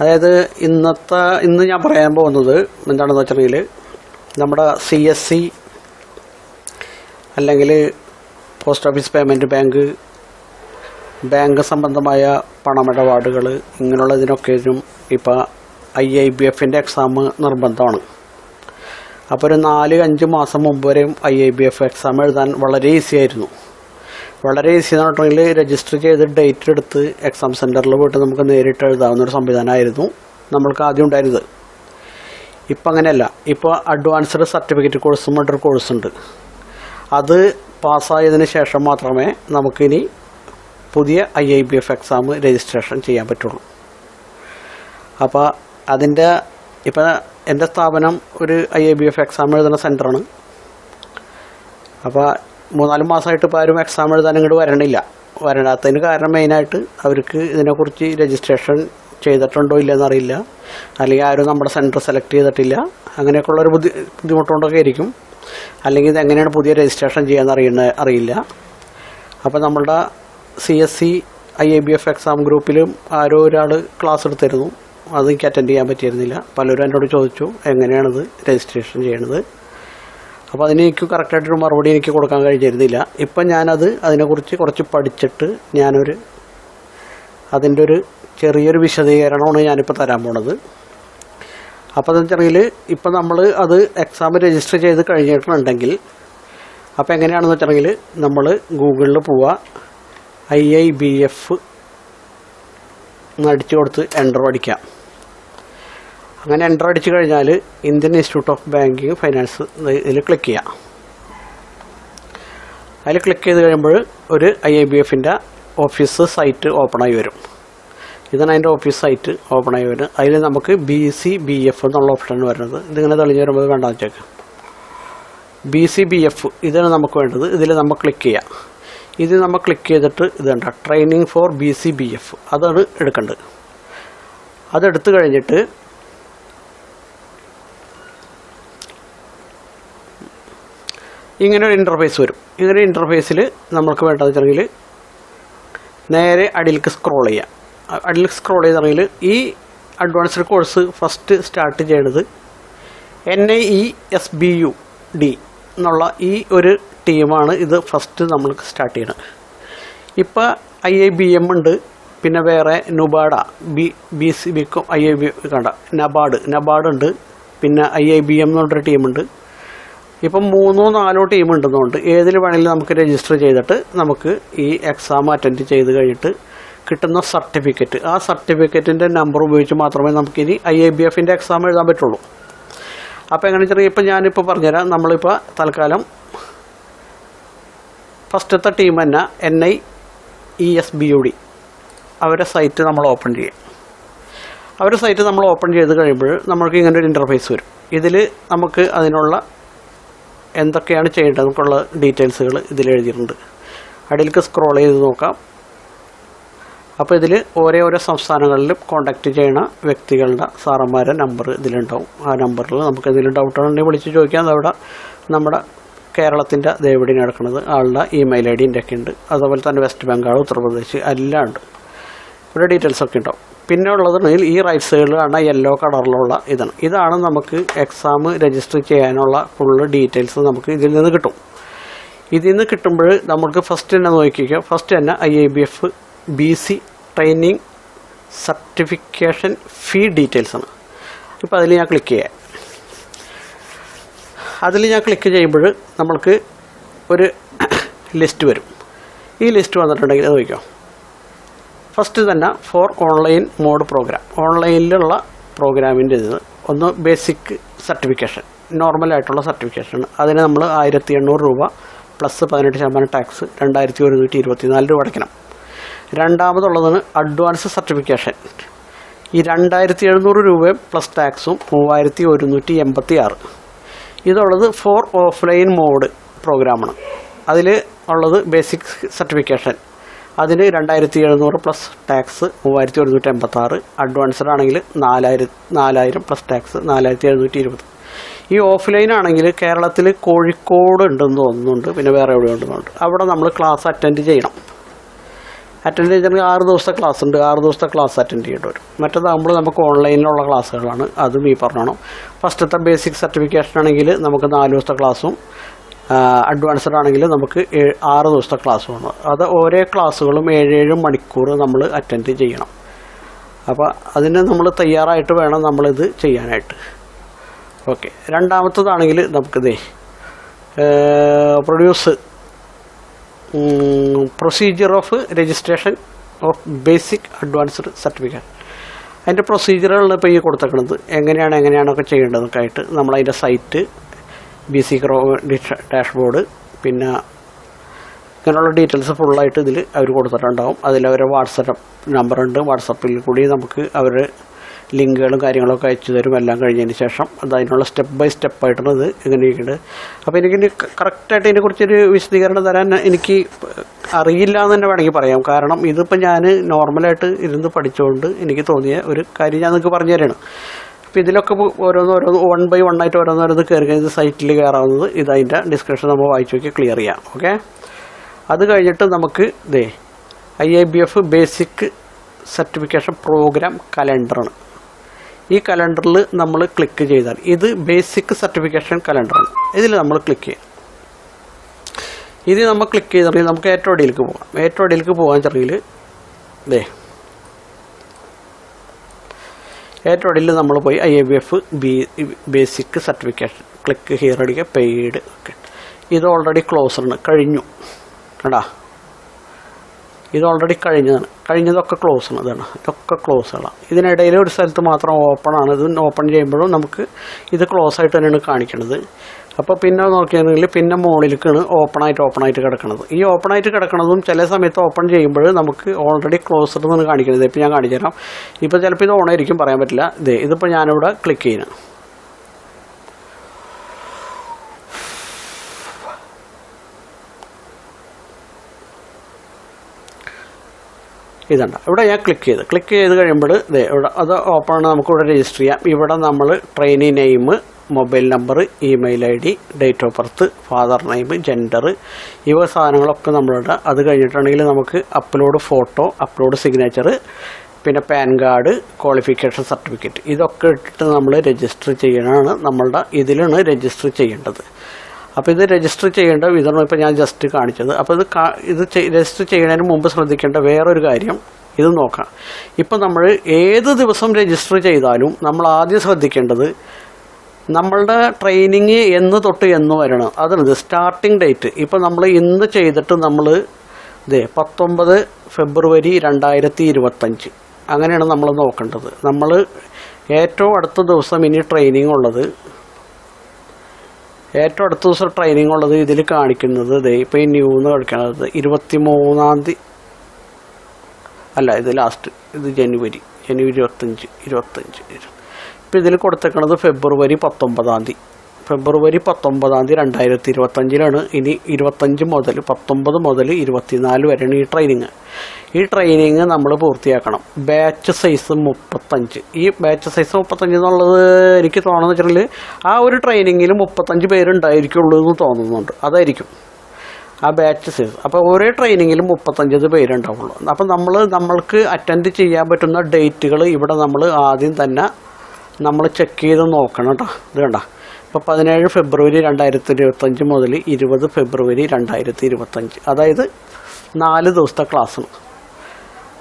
അതായത് ഇന്ന് ഞാൻ പറയാൻ പോകുന്നത് എന്താണെന്ന് വെച്ചിട്ടുണ്ടെങ്കിൽ നമ്മുടെ CSC അല്ലെങ്കിൽ പോസ്റ്റ് ഓഫീസ് പേയ്മെൻറ്റ് ബാങ്ക് സംബന്ധമായ പണമിടപാടുകൾ ഇങ്ങനെയുള്ളതിനൊക്കെയും ഇപ്പോൾ IIBF-ൻ്റെ എക്സാം നിർബന്ധമാണ്. അപ്പോൾ ഒരു 4-5 മാസം മുമ്പ് വരെയും IIBF എക്സാം എഴുതാൻ വളരെ ഈസി ആയിരുന്നു. വളരെ ഈസി എന്ന് പറഞ്ഞിട്ടുണ്ടെങ്കിൽ രജിസ്റ്റർ ചെയ്ത് ഡേറ്റ് എടുത്ത് എക്സാം സെൻറ്ററിൽ പോയിട്ട് നമുക്ക് നേരിട്ട് എഴുതാവുന്നൊരു സംവിധാനമായിരുന്നു നമ്മൾക്ക് ആദ്യം ഉണ്ടായിരുന്നത്. ഇപ്പം അങ്ങനെയല്ല. ഇപ്പോൾ അഡ്വാൻസ്ഡ് സർട്ടിഫിക്കറ്റ് കോഴ്സും മറ്റൊരു കോഴ്സുണ്ട്. അത് പാസ്സായതിന് ശേഷം മാത്രമേ നമുക്കിനി പുതിയ IIBF എക്സാം രജിസ്ട്രേഷൻ ചെയ്യാൻ പറ്റുള്ളൂ. അപ്പോൾ അതിൻ്റെ ഇപ്പോൾ എൻ്റെ സ്ഥാപനം ഒരു IIBF എക്സാം എഴുതുന്ന സെൻറ്ററാണ്. അപ്പോൾ 3-4 മാസമായിട്ട് ഇപ്പോൾ ആരും എക്സാം എഴുതാൻ ഇങ്ങോട്ട് വരണാത്തതിന് കാരണം മെയിനായിട്ട് അവർക്ക് ഇതിനെക്കുറിച്ച് രജിസ്ട്രേഷൻ ചെയ്തിട്ടുണ്ടോ ഇല്ലയെന്നറിയില്ല, അല്ലെങ്കിൽ ആരും നമ്മുടെ സെൻറ്റർ സെലക്ട് ചെയ്തിട്ടില്ല, അങ്ങനെയൊക്കെയുള്ളൊരു ബുദ്ധിമുട്ടുകൊണ്ടൊക്കെ ആയിരിക്കും. അല്ലെങ്കിൽ ഇതെങ്ങനെയാണ് പുതിയ രജിസ്ട്രേഷൻ ചെയ്യാമെന്ന് അറിയില്ല. അപ്പോൾ നമ്മളുടെ CSC IIBF എക്സാം ഗ്രൂപ്പിലും ആരോ ഒരാൾ ക്ലാസ് എടുത്തിരുന്നു. അത് എനിക്ക് അറ്റൻഡ് ചെയ്യാൻ പറ്റിയിരുന്നില്ല. പലരും എന്നോട് ചോദിച്ചു എങ്ങനെയാണിത് രജിസ്ട്രേഷൻ ചെയ്യണത്. അപ്പോൾ അതിനെനിക്ക് കറക്റ്റായിട്ടൊരു മറുപടി എനിക്ക് കൊടുക്കാൻ കഴിഞ്ഞിരുന്നില്ല. ഇപ്പം അതിനെക്കുറിച്ച് കുറച്ച് പഠിച്ചിട്ട് അതിൻ്റെ ഒരു ചെറിയൊരു വിശദീകരണമാണ് ഞാനിപ്പോൾ തരാൻ പോണത്. അപ്പോൾ അതെന്ന് വെച്ചിട്ടുണ്ടെങ്കിൽ ഇപ്പം നമ്മൾ അത് എക്സാം രജിസ്റ്റർ ചെയ്ത് കഴിഞ്ഞിട്ടുണ്ടെങ്കിൽ അപ്പോൾ എങ്ങനെയാണെന്ന് വെച്ചിട്ടുണ്ടെങ്കിൽ നമ്മൾ ഗൂഗിളിൽ പോവുക, IIBF അടിച്ചു കൊടുത്ത് എൻ്റർ അടിക്കാം. അങ്ങനെ എൻ്റർ അടിച്ചു കഴിഞ്ഞാൽ Indian institute of banking finance ഇതിൽ ക്ലിക്ക് ചെയ്യാം. അതിൽ ക്ലിക്ക് ചെയ്ത് കഴിയുമ്പോൾ ഒരു IIBF-ൻ്റെ ഓഫീസ് സൈറ്റ് ഓപ്പണായി വരും. ഇതാണ് അതിൻ്റെ ഓഫീസ് സൈറ്റ് ഓപ്പണായി വരും. അതിൽ നമുക്ക് BCBF എന്നുള്ള ഓപ്ഷനാണ് വരുന്നത്. ഇതിങ്ങനെ തെളിഞ്ഞ് വരുമ്പോൾ കണ്ടാൽ വെച്ചേക്കാം. BCBF ഇതാണ് നമുക്ക് വേണ്ടത്. ഇതിൽ നമ്മൾ ക്ലിക്ക് ചെയ്യാം. ഇത് നമ്മൾ ക്ലിക്ക് ചെയ്തിട്ട് ഇത് കണ്ട ട്രെയിനിങ് ഫോർ BCBF അതാണ് എടുക്കേണ്ടത്. അതെടുത്ത് കഴിഞ്ഞിട്ട് ഇങ്ങനെ ഒരു ഇൻ്റർഫേസ് വരും. ഇങ്ങനെ ഇൻ്റർഫേസിൽ നമുക്ക് വേണ്ടത് വെച്ചിട്ടുണ്ടെങ്കിൽ നേരെ അടിയിലേക്ക് സ്ക്രോൾ ചെയ്യാം. അടിയിലേക്ക് സ്ക്രോൾ ചെയ്തിട്ടുണ്ടെങ്കിൽ ഈ അഡ്വാൻസ്ഡ് കോഴ്സ് ഫസ്റ്റ് സ്റ്റാർട്ട് ചെയ്യണത് NIESBUD എന്നുള്ള ഈ ഒരു ടീമാണ് ഇത് ഫസ്റ്റ് നമ്മൾക്ക് സ്റ്റാർട്ട് ചെയ്യണത്. ഇപ്പോൾ IIBM ഉണ്ട്, പിന്നെ വേറെ നുബാഡ BCBക്കും കണ്ട നബാഡ് ഉണ്ട്, പിന്നെ IIBM എന്നുള്ളൊരു ടീമുണ്ട്. ഇപ്പം 3-4 ടീം ഉണ്ടെന്നുകൊണ്ട് ഏതിൽ വേണമെങ്കിലും നമുക്ക് രജിസ്റ്റർ ചെയ്തിട്ട് നമുക്ക് ഈ എക്സാം അറ്റൻഡ് ചെയ്ത് കഴിഞ്ഞിട്ട് കിട്ടുന്ന സർട്ടിഫിക്കറ്റ്, ആ സർട്ടിഫിക്കറ്റിൻ്റെ നമ്പർ ഉപയോഗിച്ച് മാത്രമേ നമുക്കിനി IIBF-ൻ്റെ എക്സാം എഴുതാൻ പറ്റുള്ളൂ. അപ്പോൾ എങ്ങനെ വെച്ചാൽ ഇപ്പം ഞാനിപ്പോൾ പറഞ്ഞുതരാം. നമ്മളിപ്പോൾ തൽക്കാലം ഫസ്റ്റത്തെ ടീം തന്നെ NIESBUD അവരുടെ സൈറ്റ് നമ്മൾ ഓപ്പൺ ചെയ്യാം. അവരുടെ സൈറ്റ് നമ്മൾ ഓപ്പൺ ചെയ്ത് കഴിയുമ്പോൾ നമ്മൾക്ക് ഇങ്ങനെ ഒരു ഇൻ്റർഫേസ് വരും. ഇതിൽ നമുക്ക് അതിനുള്ള എന്തൊക്കെയാണ് ചെയ്യേണ്ടത് നമുക്കുള്ള ഡീറ്റെയിൽസുകൾ ഇതിൽ എഴുതിയിട്ടുണ്ട്. അടിയിലേക്ക് സ്ക്രോൾ ചെയ്ത് നോക്കാം. അപ്പോൾ ഇതിൽ ഓരോ സംസ്ഥാനങ്ങളിലും കോൺടാക്റ്റ് ചെയ്യണ വ്യക്തികളുടെ സാറന്മാരുടെ നമ്പർ ഇതിലുണ്ടാവും. ആ നമ്പറിൽ നമുക്ക് എന്തെങ്കിലും ഡൗട്ടുണ്ടെങ്കിൽ വിളിച്ച് ചോദിക്കാം. അതവിടെ നമ്മുടെ കേരളത്തിൻ്റെ എവിടെയാണ് നടക്കുന്നത് ആളുടെ ഇമെയിൽ ID ഒക്കെ ഉണ്ട്. അതുപോലെ തന്നെ വെസ്റ്റ് ബംഗാൾ, ഉത്തർപ്രദേശ് എല്ലാം ഉണ്ട്. ഇവിടെ ഡീറ്റെയിൽസൊക്കെ ഉണ്ടാവും. പിന്നെ ഉള്ളതെങ്കിൽ ഈ റൈറ്റ് സൈഡിൽ കാണുന്ന യെല്ലോ കളറിലുള്ള ഇതാണ് നമുക്ക് എക്സാം രജിസ്റ്റർ ചെയ്യാനുള്ള ഫുള്ള് ഡീറ്റെയിൽസ് നമുക്ക് ഇതിൽ നിന്ന് കിട്ടും. ഇതിൽ നിന്ന് കിട്ടുമ്പോൾ നമുക്ക് ഫസ്റ്റ് തന്നെ നോക്കിക്കുക. ഫസ്റ്റ് തന്നെ IIBF BC ട്രെയിനിങ് സർട്ടിഫിക്കേഷൻ ഫീ ഡീറ്റെയിൽസാണ്. ഇപ്പോൾ അതിൽ ഞാൻ ക്ലിക്ക് ചെയ്യാം. അതിൽ ഞാൻ ക്ലിക്ക് ചെയ്യുമ്പോൾ നമ്മൾക്ക് ഒരു ലിസ്റ്റ് വരും. ഈ ലിസ്റ്റ് വന്നിട്ടുണ്ടെങ്കിൽ അത് നോക്കിക്കോ. ഫസ്റ്റ് തന്നെ ഫോർ ഓൺലൈൻ മോഡ് പ്രോഗ്രാം, ഓൺലൈനിലുള്ള പ്രോഗ്രാമിൻ്റെ ഒന്ന് ബേസിക് സർട്ടിഫിക്കേഷൻ, നോർമലായിട്ടുള്ള സർട്ടിഫിക്കേഷൻ. അതിന് നമ്മൾ 1800 രൂപ പ്ലസ് 18% ടാക്സ് 2124 രൂപ അടയ്ക്കണം. രണ്ടാമതുള്ളതാണ് അഡ്വാൻസ് സർട്ടിഫിക്കേഷൻ. ഈ 2700 രൂപയും പ്ലസ് ടാക്സും 3186. ഇതുള്ളത് ഫോർ ഓഫ്ലൈൻ മോഡ് പ്രോഗ്രാമാണ്. അതിൽ ഉള്ളത് ബേസിക് സർട്ടിഫിക്കേഷൻ. അതിന് 2700 പ്ലസ് ടാക്സ് 3186. അഡ്വാൻസ്ഡ് ആണെങ്കിൽ 4000 പ്ലസ് ടാക്സ് 4720. ഈ ഓഫ്ലൈൻ ആണെങ്കിൽ കേരളത്തിൽ കോഴിക്കോട് ഉണ്ടെന്ന് തോന്നുന്നുണ്ട്, പിന്നെ വേറെ എവിടെ ഉണ്ടെന്നുണ്ട്. അവിടെ നമ്മൾ ക്ലാസ് അറ്റൻഡ് ചെയ്യണം. അറ്റൻഡ് ചെയ്തിട്ടുണ്ടെങ്കിൽ 6 ദിവസത്തെ ക്ലാസ് ഉണ്ട്. 6 ദിവസത്തെ ക്ലാസ് അറ്റൻഡ് ചെയ്യേണ്ടി വരും. മറ്റേതാകുമ്പോൾ നമുക്ക് ഓൺലൈനിലുള്ള ക്ലാസ്സുകളാണ്. അതും ഈ പറഞ്ഞോണം. ഫസ്റ്റത്തെ ബേസിക് സർട്ടിഫിക്കേഷൻ ആണെങ്കിൽ നമുക്ക് 4 ദിവസത്തെ ക്ലാസ്സും അഡ്വാൻസ്ഡ് ആണെങ്കിൽ നമുക്ക് 6 ദിവസത്തെ ക്ലാസ്സുമാണ്. അത് ഓരോ ക്ലാസ്സുകളും 7 മണിക്കൂർ നമ്മൾ അറ്റൻഡ് ചെയ്യണം. അപ്പോൾ അതിന് നമ്മൾ തയ്യാറായിട്ട് വേണം നമ്മളിത് ചെയ്യാനായിട്ട്. ഓക്കെ. രണ്ടാമത്തതാണെങ്കിൽ നമുക്കിതേ procedure of registration of basic advanced certificate. അതിൻ്റെ പ്രൊസീജിയറുകളാണ് ഇപ്പോൾ ഈ കൊടുത്തേക്കുന്നത്. എങ്ങനെയാണൊക്കെ ചെയ്യേണ്ടതൊക്കെ ആയിട്ട് നമ്മളതിൻ്റെ സൈറ്റ്, ബേസിക് ഡാഷ്ബോർഡ്, പിന്നെ ഇങ്ങനെയുള്ള ഡീറ്റെയിൽസ് ഫുള്ളായിട്ട് ഇതിൽ അവർ കൊടുത്തിട്ടുണ്ടാവും. അതിലവരെ വാട്സപ്പ് നമ്പറുണ്ട്. വാട്സപ്പിൽ കൂടി നമുക്ക് അവർ ലിങ്കുകളും കാര്യങ്ങളൊക്കെ അയച്ചു തരും. എല്ലാം കഴിഞ്ഞതിന് ശേഷം അതിനുള്ള സ്റ്റെപ്പ് ബൈ സ്റ്റെപ്പായിട്ടാണ് ഇത് ഇങ്ങനെയൊക്കെയുണ്ട്. അപ്പോൾ എനിക്കിനി കറക്റ്റായിട്ട് ഇതിനെക്കുറിച്ചൊരു വിശദീകരണം തരാൻ എനിക്ക് അറിയില്ല എന്ന് തന്നെ വേണമെങ്കിൽ പറയാം. കാരണം ഇതിപ്പോൾ ഞാൻ നോർമലായിട്ട് ഇരുന്ന് പഠിച്ചുകൊണ്ട് എനിക്ക് തോന്നിയ ഒരു കാര്യം ഞാൻ നിങ്ങൾക്ക് പറഞ്ഞു തരാണ്. അപ്പോൾ ഇതിലൊക്കെ ഓരോന്ന് 1 by 1 ആയിട്ട് ഓരോന്നോരോന്ന് കയറി കഴിഞ്ഞ് സൈറ്റിൽ കയറാവുന്നത്. ഇതതിൻ്റെ ഡിസ്ക്രിപ്ഷൻ നമ്മൾ വായിച്ചു നോക്കി ക്ലിയർ ചെയ്യാം. ഓക്കെ. അത് കഴിഞ്ഞിട്ട് നമുക്ക് IABF ബേസിക് സർട്ടിഫിക്കേഷൻ പ്രോഗ്രാം കലണ്ടറാണ്. ഈ കലണ്ടറിൽ നമ്മൾ ക്ലിക്ക് ചെയ്താൽ ഇത് ബേസിക് സർട്ടിഫിക്കേഷൻ കലണ്ടറാണ്. ഇതിൽ നമ്മൾ ക്ലിക്ക് ചെയ്യാം. ഇത് നമ്മൾ ക്ലിക്ക് ചെയ്തിട്ടുണ്ടെങ്കിൽ നമുക്ക് ഏറ്റവും അടിയിലേക്ക് പോകാം. ഏറ്റവും അടിയിലേക്ക് പോകാൻ ചെറിയ ഏറ്റവും അടിയിൽ നമ്മൾ പോയി IABF basic certification click here അടിക്കുക. പെയ്ഡ്. ഓക്കെ. ഇത് ഓൾറെഡി ക്ലോസ്ഡാണ്, കഴിഞ്ഞു. കേട്ടാ, ഇത് ഓൾറെഡി കഴിഞ്ഞതൊക്കെ ക്ലോസ് ആണ്. ഇതാണ്, ഇതൊക്കെ ക്ലോസുകളാണ്. ഇതിനിടയിൽ ഒരു സ്ഥലത്ത് മാത്രം ഓപ്പൺ ആണ്. ഇത് ഓപ്പൺ ചെയ്യുമ്പോഴും നമുക്ക് ഇത് ക്ലോസ് ആയിട്ട് തന്നെയാണ് കാണിക്കുന്നത്. അപ്പോൾ പിന്നെ നോക്കിയാണെങ്കിൽ പിന്നെ മുകളിലേക്കാണ് ഓപ്പണായിട്ട് കിടക്കുന്നത്. ഈ ഓപ്പണായിട്ട് കിടക്കുന്നതും ചില സമയത്ത് ഓപ്പൺ ചെയ്യുമ്പോൾ നമുക്ക് ഓൾറെഡി ക്ലോസ്ഡ് എന്നാണ് കാണിക്കുന്നത്. ഇപ്പോൾ ഞാൻ കാണിച്ചു തരാം. ഇപ്പോൾ ചിലപ്പോൾ ഇത് ഓണായിരിക്കും, പറയാൻ പറ്റില്ല. ഇതിപ്പോൾ ഞാനിവിടെ ക്ലിക്ക് ചെയ്യുന്നു. ഇതുണ്ട്. ഇവിടെ ഞാൻ ക്ലിക്ക് ചെയ്ത് കഴിയുമ്പോൾ ഇവിടെ അത് ഓപ്പൺ ആണ്. നമുക്കിവിടെ രജിസ്റ്റർ ചെയ്യാം. ഇവിടെ നമ്മൾ trainee name, mobile number, email ID, date of birth, father name, gender, ഇവ സാധനങ്ങളൊക്കെ നമ്മളിവിടെ. അത് കഴിഞ്ഞിട്ടുണ്ടെങ്കിൽ നമുക്ക് അപ്ലോഡ് ഫോട്ടോ, അപ്ലോഡ് സിഗ്നേച്ചർ, പിന്നെ പാൻ കാർഡ്, ക്വാളിഫിക്കേഷൻ സർട്ടിഫിക്കറ്റ്, ഇതൊക്കെ ഇട്ടിട്ട് നമ്മൾ രജിസ്റ്റർ ചെയ്യണതാണ്. നമ്മളുടെ ഇതിലാണ് രജിസ്റ്റർ ചെയ്യേണ്ടത്. അപ്പോൾ ഇത് രജിസ്റ്റർ ചെയ്യേണ്ട വിധമാണ് ഇപ്പോൾ ഞാൻ ജസ്റ്റ് കാണിച്ചത്. അപ്പോൾ ഇത് രജിസ്റ്റർ ചെയ്യുന്നതിന് മുമ്പ് ശ്രദ്ധിക്കേണ്ട വേറൊരു കാര്യം ഇത് നോക്കാം. ഇപ്പോൾ നമ്മൾ ഏത് ദിവസം രജിസ്റ്റർ ചെയ്താലും നമ്മൾ ആദ്യം ശ്രദ്ധിക്കേണ്ടത് നമ്മളുടെ ട്രെയിനിങ് എന്ന് തൊട്ട് എന്ന് വരണം. അതാണ് സ്റ്റാർട്ടിങ് ഡേറ്റ്. ഇപ്പോൾ നമ്മൾ ഇന്ന് ചെയ്തിട്ട് നമ്മൾ 19 ഫെബ്രുവരി 2025 അങ്ങനെയാണ് നമ്മൾ നോക്കേണ്ടത്. നമ്മൾ ഏറ്റവും അടുത്ത ദിവസം ഇനി ട്രെയിനിങ് ഉള്ളത് ഇതിൽ കാണിക്കുന്നത് ഇപ്പോൾ ഈ ന്യൂ എന്ന് കാണിക്കുന്നത് 23-ാം തീയതി അല്ല, ഇത് ലാസ്റ്റ്, ഇത് ജനുവരി 25. ഇപ്പോൾ ഇതിൽ കൊടുത്തേക്കുന്നത് ഫെബ്രുവരി 19-ാം തീയതി 2025 ഇനി 25 മുതൽ 19 മുതൽ 24 വരെയാണ് ഈ ട്രെയിനിങ് നമ്മൾ പൂർത്തിയാക്കണം. Batch size 35. ഈ ബാച്ച് സൈസ് 35 എന്നുള്ളത് എനിക്ക് തോന്നുന്നത് വെച്ചിട്ടുണ്ടെങ്കിൽ ആ ഒരു ട്രെയിനിങ്ങിൽ 35 പേരുണ്ടായിരിക്കുള്ളൂ എന്ന് തോന്നുന്നുണ്ട്. അതായിരിക്കും ആ ബാച്ച് സൈസ്. അപ്പോൾ ഓരോ ട്രെയിനിങ്ങിലും 35 പേരുണ്ടാവുള്ളൂ. അപ്പോൾ നമ്മൾക്ക് അറ്റൻഡ് ചെയ്യാൻ പറ്റുന്ന ഡേറ്റുകൾ ഇവിടെ നമ്മൾ ആദ്യം തന്നെ നമ്മൾ ചെക്ക് ചെയ്ത് നോക്കണം കേട്ടോ. ഇത് കണ്ട, ഇപ്പോൾ 17 ഫെബ്രുവരി 2025 മുതൽ 20 ഫെബ്രുവരി 2025, അതായത് 4 ദിവസത്തെ ക്ലാസ്സാണ്.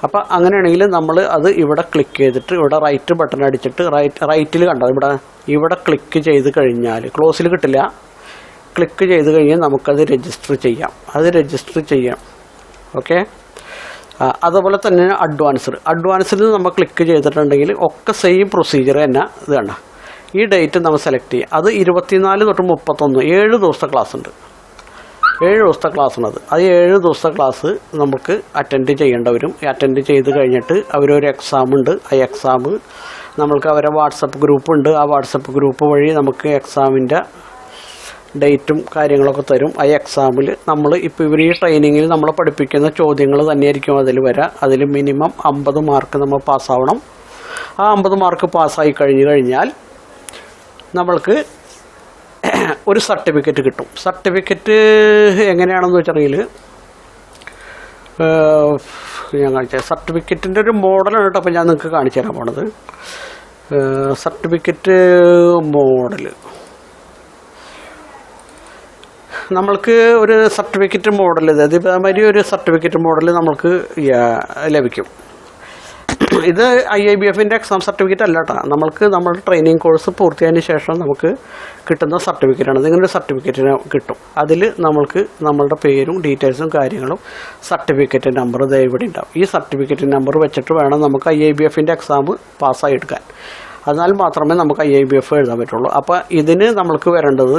അപ്പോൾ അങ്ങനെയാണെങ്കിൽ നമ്മൾ അത് ഇവിടെ ക്ലിക്ക് ചെയ്തിട്ട് ഇവിടെ റൈറ്റ് ബട്ടൺ അടിച്ചിട്ട് റൈറ്റിൽ കണ്ടോ ഇവിടെ ക്ലിക്ക് ചെയ്ത് കഴിഞ്ഞാൽ ക്ലോസിൽ കിട്ടില്ല. ക്ലിക്ക് ചെയ്ത് കഴിഞ്ഞാൽ നമുക്കത് രജിസ്റ്റർ ചെയ്യാം. ഓക്കെ. അതുപോലെ തന്നെ അഡ്വാൻസ്ഡ് നമ്മൾ ക്ലിക്ക് ചെയ്തിട്ടുണ്ടെങ്കിൽ ഒക്കെ സെയിം പ്രൊസീജിയർ തന്നെ. ഇത് കണ്ട, ഈ ഡേറ്റ് നമ്മൾ സെലക്ട് ചെയ്യുക. അത് 24 തൊട്ട് 31, 7 ദിവസത്തെ ക്ലാസ് ഉണ്ട്. 7 ദിവസത്തെ ക്ലാസ്സാണത്. അത് 7 ദിവസത്തെ ക്ലാസ് നമുക്ക് അറ്റൻഡ് ചെയ്യേണ്ടി വരും. അറ്റൻഡ് ചെയ്ത് കഴിഞ്ഞിട്ട് അവരൊരു എക്സാം ഉണ്ട്. ആ എക്സാം നമ്മൾക്ക് അവരെ വാട്സപ്പ് ഗ്രൂപ്പ് ഉണ്ട്. ആ വാട്സപ്പ് ഗ്രൂപ്പ് വഴി നമുക്ക് എക്സാമിൻ്റെ ഡേറ്റും കാര്യങ്ങളൊക്കെ തരും. ആ എക്സാമിൽ നമ്മൾ ഇപ്പോൾ ഇവർ ഈ ട്രെയിനിങ്ങിൽ നമ്മൾ പഠിപ്പിക്കുന്ന ചോദ്യങ്ങൾ തന്നെയായിരിക്കും അതിൽ വരിക. അതിൽ മിനിമം 50 മാർക്ക് നമ്മൾ പാസ്സാവണം. ആ 50 മാർക്ക് പാസ്സായി കഴിഞ്ഞാൽ നമ്മൾക്ക് ഒരു സർട്ടിഫിക്കറ്റ് കിട്ടും. സർട്ടിഫിക്കറ്റ് എങ്ങനെയാണെന്ന് വെച്ചിട്ടുണ്ടെങ്കിൽ ഞാൻ കാണിച്ചത് സർട്ടിഫിക്കറ്റിൻ്റെ ഒരു മോഡലാണ് കേട്ടോ. അപ്പോൾ ഞാൻ നിങ്ങൾക്ക് കാണിച്ചു തരാൻ പോണത് സർട്ടിഫിക്കറ്റ് മോഡൽ. നമ്മൾക്ക് ഒരു സർട്ടിഫിക്കറ്റ് മോഡൽ ഇതേമാതിരി ഒരു സർട്ടിഫിക്കറ്റ് മോഡൽ നമ്മൾക്ക് ലഭിക്കും. ഇത് IIBF-ൻ്റെ എക്സാം സർട്ടിഫിക്കറ്റ് അല്ല കേട്ടോ. നമ്മുടെ ട്രെയിനിങ് കോഴ്സ് പൂർത്തിയായതിന് ശേഷം നമുക്ക് കിട്ടുന്ന സർട്ടിഫിക്കറ്റാണ്. ഇതിങ്ങനെ ഒരു സർട്ടിഫിക്കറ്റിന് കിട്ടും. അതിൽ നമ്മളുടെ പേരും ഡീറ്റെയിൽസും കാര്യങ്ങളും സർട്ടിഫിക്കറ്റ് നമ്പർ ഇവിടെ ഉണ്ടാവും. ഈ സർട്ടിഫിക്കറ്റ് നമ്പർ വെച്ചിട്ട് വേണം നമുക്ക് IIBF-ൻ്റെ എക്സാം പാസ്സായി എടുക്കാൻ. എന്നാൽ മാത്രമേ നമുക്ക് IIBF എഴുതാൻ പറ്റുള്ളൂ. അപ്പോൾ ഇതിന് നമ്മൾക്ക് വരേണ്ടത്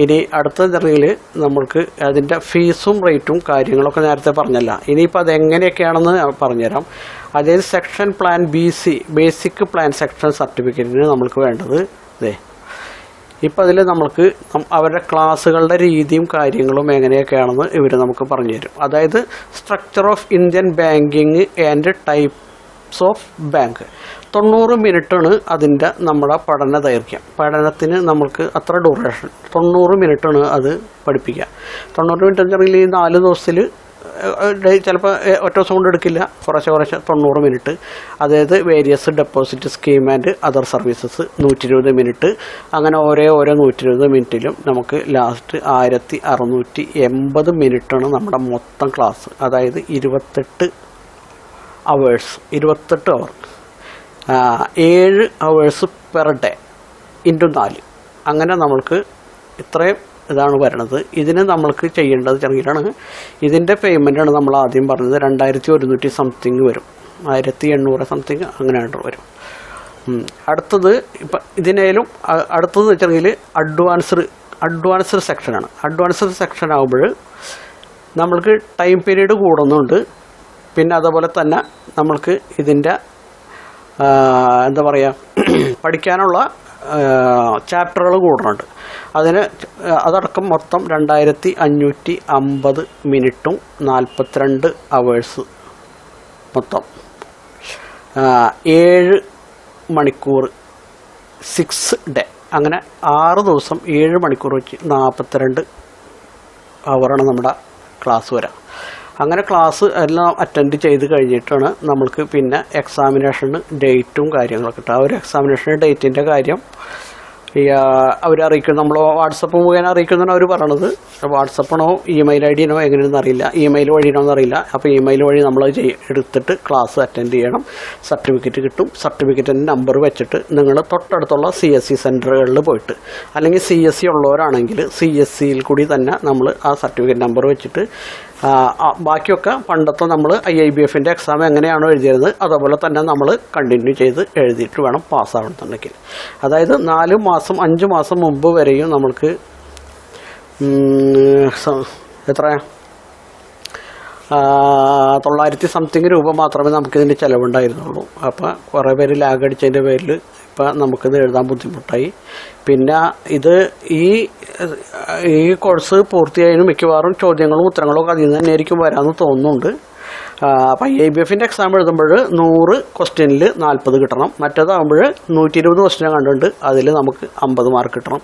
ഇനി അടുത്ത ചെറിയിൽ നമ്മൾക്ക് അതിൻ്റെ ഫീസും റേറ്റും കാര്യങ്ങളൊക്കെ നേരത്തെ പറഞ്ഞല്ല. ഇനിയിപ്പോൾ അതെങ്ങനെയൊക്കെയാണെന്ന് പറഞ്ഞുതരാം. അതായത് section plan BC basic plan section സർട്ടിഫിക്കറ്റിന് നമ്മൾക്ക് വേണ്ടത് ഇപ്പം അതിൽ നമ്മൾക്ക് അവരുടെ ക്ലാസ്സുകളുടെ രീതിയും കാര്യങ്ങളും എങ്ങനെയൊക്കെയാണെന്ന് ഇവർ നമുക്ക് പറഞ്ഞു തരും. അതായത് structure of Indian banking and types of bank 90 മിനിറ്റാണ് അതിൻ്റെ നമ്മുടെ പഠന ദൈർഘ്യം. പഠനത്തിന് നമ്മൾക്ക് അത്ര ഡ്യൂറേഷൻ 90 മിനിറ്റാണ് അത് പഠിപ്പിക്കുക. 90 മിനിറ്റ് എന്ന് പറഞ്ഞാൽ ഈ 4 ദിവസത്തിൽ ചിലപ്പോൾ ഒറ്റ ദിവസം കൊണ്ട് എടുക്കില്ല, കുറച്ച് 90 മിനിറ്റ്. അതായത് various deposit scheme and other services 120 minute. അങ്ങനെ ഓരോ 120 മിനിറ്റിലും നമുക്ക് ലാസ്റ്റ് 1680 മിനിറ്റാണ് നമ്മുടെ മൊത്തം ക്ലാസ്. അതായത് 28 അവർ 7 hours പെർ ഡേ ഇൻറ്റു 4. അങ്ങനെ നമ്മൾക്ക് ഇത്രയും ഇതാണ് വരണത്. ഇതിന് നമ്മൾക്ക് ചെയ്യേണ്ടത് ചെറിയാണ്. ഇതിൻ്റെ പേയ്മെൻറ്റാണ് നമ്മൾ ആദ്യം പറഞ്ഞത്. 2100 സംതിങ് വരും, 1800 സംതിങ് അങ്ങനെ വരും. അടുത്തത് ഇപ്പം ഇതിനേലും അടുത്തത് വെച്ചെങ്കിൽ അഡ്വാൻസ്ഡ് സെക്ഷനാണ്. അഡ്വാൻസ്ഡ് സെക്ഷൻ ആകുമ്പോൾ നമ്മൾക്ക് ടൈം പീരീഡ് കൂടുന്നുണ്ട്. പിന്നെ അതുപോലെ തന്നെ നമ്മൾക്ക് ഇതിൻ്റെ എന്താ പറയുക പഠിക്കാനുള്ള ചാപ്റ്ററുകൾ കൂടുന്നുണ്ട്. അതടക്കം മൊത്തം 2550 മിനിറ്റും 42 അവേഴ്സ്, മൊത്തം 7 മണിക്കൂർ 6 ഡേ. അങ്ങനെ 6 ദിവസം 7 മണിക്കൂർ വെച്ച് 42 അവറാണ് നമ്മുടെ ക്ലാസ് വരാം. അങ്ങനെ ക്ലാസ് എല്ലാം അറ്റൻഡ് ചെയ്ത് കഴിഞ്ഞിട്ടാണ് നമ്മൾക്ക് പിന്നെ എക്സാമിനേഷന് ഡേറ്റും കാര്യങ്ങളൊക്കെ കിട്ടുക. ആ ഒരു എക്സാമിനേഷൻ ഡേറ്റിൻ്റെ കാര്യം അവരറിയിക്കും. നമ്മൾ വാട്സപ്പ് മുഖേന അറിയിക്കുന്നതാണ് അവർ പറയണത്. വാട്സപ്പാണോ ഇമെയിൽ ID യാണോ എങ്ങനെയാണെന്ന് അറിയില്ല, ഇമെയിൽ വഴിയാണോ എന്നറിയില്ല. അപ്പോൾ ഇമെയിൽ വഴി നമ്മൾ എടുത്തിട്ട് ക്ലാസ് അറ്റൻഡ് ചെയ്യണം. സർട്ടിഫിക്കറ്റ് കിട്ടും. സർട്ടിഫിക്കറ്റിൻ്റെ നമ്പർ വെച്ചിട്ട് നിങ്ങൾ തൊട്ടടുത്തുള്ള CSE സെൻറ്ററുകളിൽ പോയിട്ട്, അല്ലെങ്കിൽ CSE ഉള്ളവരാണെങ്കിൽ CSEയിൽ കൂടി തന്നെ നമ്മൾ ആ സർട്ടിഫിക്കറ്റ് നമ്പർ വെച്ചിട്ട് ബാക്കിയൊക്കെ പണ്ടത്തെ നമ്മൾ IIBF-ൻ്റെ എക്സാം എങ്ങനെയാണോ എഴുതിയത് അതുപോലെ തന്നെ നമ്മൾ കണ്ടിന്യൂ ചെയ്ത് എഴുതിയിട്ട് വേണം പാസ്സാവണമെന്നുണ്ടെങ്കിൽ. അതായത് 4 മാസം 5 മാസം മുമ്പ് വരെയും നമ്മൾക്ക് എത്ര 900 സംതിങ് രൂപ മാത്രമേ നമുക്കിതിൻ്റെ ചിലവുണ്ടായിരുന്നുള്ളൂ. അപ്പോൾ കുറേ പേര് ലാഗ് അടിച്ചതിൻ്റെ പേരിൽ ഇപ്പം നമുക്കിത് എഴുതാൻ ബുദ്ധിമുട്ടായി. പിന്നെ ഈ കോഴ്സ് പൂർത്തിയായതിന് മിക്കവാറും ചോദ്യങ്ങളും ഉത്തരങ്ങളും ഒക്കെ അതിൽ നിന്ന് തന്നെ ആയിരിക്കും വരാമെന്ന് തോന്നുന്നുണ്ട്. അപ്പോൾ IIBF-ൻ്റെ എക്സാം എഴുതുമ്പോൾ 100 ക്വസ്റ്റ്യനിൽ 40 കിട്ടണം. മറ്റേതാകുമ്പോൾ 120 ക്വസ്റ്റ്യൻ കണ്ടുണ്ട്, അതിൽ നമുക്ക് 50 മാർക്ക് കിട്ടണം.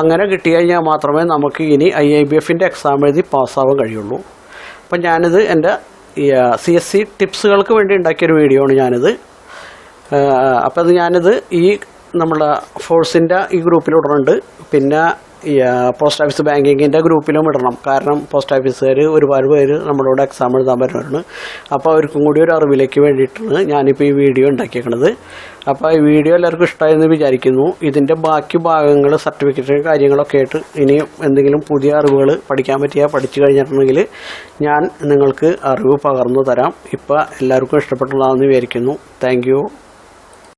അങ്ങനെ കിട്ടി കഴിഞ്ഞാൽ മാത്രമേ നമുക്ക് ഇനി IIBF-ൻ്റെ എക്സാം എഴുതി പാസ്സാവാൻ കഴിയുള്ളൂ. അപ്പം ഞാനിത് എൻ്റെ CSE ടിപ്സുകൾക്ക് വേണ്ടി ഉണ്ടാക്കിയൊരു വീഡിയോ ആണ് ഞാനിത്. അപ്പോൾ ഞാനിത് നമ്മളെ ഫോഴ്സിൻ്റെ ഈ ഗ്രൂപ്പിലിടുന്നുണ്ട്. പിന്നെ പോസ്റ്റ് ഓഫീസ് ബാങ്കിങ്ങിൻ്റെ ഗ്രൂപ്പിലും ഇടണം. കാരണം പോസ്റ്റ് ഓഫീസുകാർ ഒരുപാട് പേര് നമ്മളോട് എക്സാം എഴുതാൻ വരുന്നവരാണ്. അപ്പോൾ അവർക്കും കൂടി ഒരു അറിവിലേക്ക് വേണ്ടിയിട്ടാണ് ഞാനിപ്പോൾ ഈ വീഡിയോ ഉണ്ടാക്കിയേക്കണത്. അപ്പോൾ ഈ വീഡിയോ എല്ലാവർക്കും ഇഷ്ടമായെന്ന് വിചാരിക്കുന്നു. ഇതിൻ്റെ ബാക്കി ഭാഗങ്ങൾ സർട്ടിഫിക്കറ്റ് കാര്യങ്ങളൊക്കെ ആയിട്ട് ഇനിയും എന്തെങ്കിലും പുതിയ അറിവുകൾ പഠിക്കാൻ പറ്റിയാൽ പഠിച്ചു കഴിഞ്ഞിട്ടുണ്ടെങ്കിൽ ഞാൻ നിങ്ങൾക്ക് അറിവ് പകർന്നു തരാം. ഇപ്പോൾ എല്ലാവർക്കും ഇഷ്ടപ്പെട്ടുള്ളതാണെന്ന് വിചാരിക്കുന്നു. Thank you.